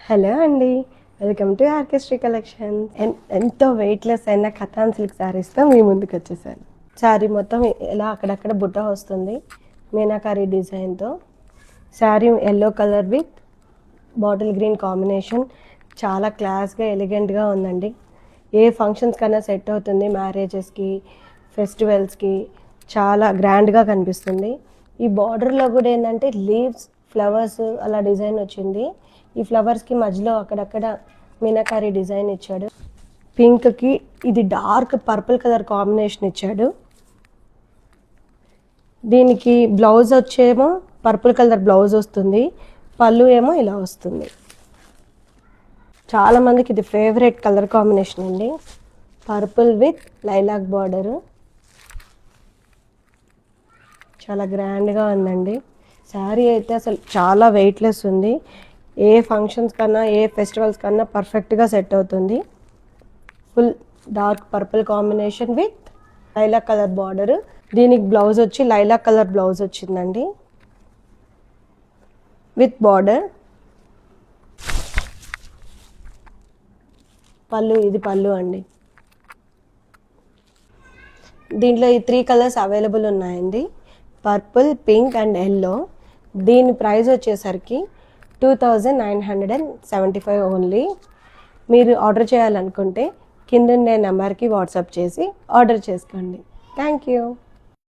Hello అండి, welcome to ఆర్కెస్ట్రీ collection. ఎంతో weightless అయిన కథాన్ సిల్క్ శారీస్తో మీ ముందుకు వచ్చేసాను. శారీ మొత్తం ఇలా అక్కడక్కడ బుట్ట వస్తుంది మీనాకారి డిజైన్తో. Sari yellow colour with bottle green combination. చాలా క్లాస్గా ఎలిగెంట్గా ఉందండి. ఏ ఫంక్షన్స్ కన్నా సెట్ అవుతుంది. మ్యారేజెస్కి, ఫెస్టివల్స్కి చాలా గ్రాండ్గా కనిపిస్తుంది. ఈ బార్డర్లో కూడా ఏంటంటే లీవ్స్, ఫ్లవర్స్ అలా డిజైన్ వచ్చింది. ఈ ఫ్లవర్స్కి మధ్యలో అక్కడక్కడ మీనాకారి డిజైన్ ఇచ్చాడు. పింక్కి ఇది డార్క్ పర్పుల్ కలర్ కాంబినేషన్ ఇచ్చాడు. దీనికి బ్లౌజ్ వచ్చేమో పర్పుల్ కలర్ బ్లౌజ్ వస్తుంది, పళ్ళు ఏమో ఇలా వస్తుంది. చాలామందికి ఇది ఫేవరెట్ కలర్ కాంబినేషన్ అండి. పర్పుల్ విత్ లైలాక్ బార్డరు చాలా గ్రాండ్గా ఉందండి. శారీ అయితే అసలు చాలా వెయిట్లెస్ ఉంది. ఏ ఫంక్షన్స్ కన్నా, ఏ ఫెస్టివల్స్ కన్నా పర్ఫెక్ట్గా సెట్ అవుతుంది. Full dark purple combination with lilac colour border. దీనికి బ్లౌజ్ వచ్చి లైలాక్ కలర్ బ్లౌజ్ వచ్చిందండి విత్ బార్డర్. పళ్ళు, ఇది పళ్ళు అండి. దీంట్లో ఈ 3 కలర్స్ అవైలబుల్ ఉన్నాయండి, పర్పుల్, పింక్ అండ్ ఎల్లో. దీని ప్రైస్ వచ్చేసరికి 2975 ఓన్లీ. మీరు ఆర్డర్ చేయాలనుకుంటే కింద ఉండే నెంబర్కి వాట్సాప్ చేసి ఆర్డర్ చేసుకోండి. Thank you.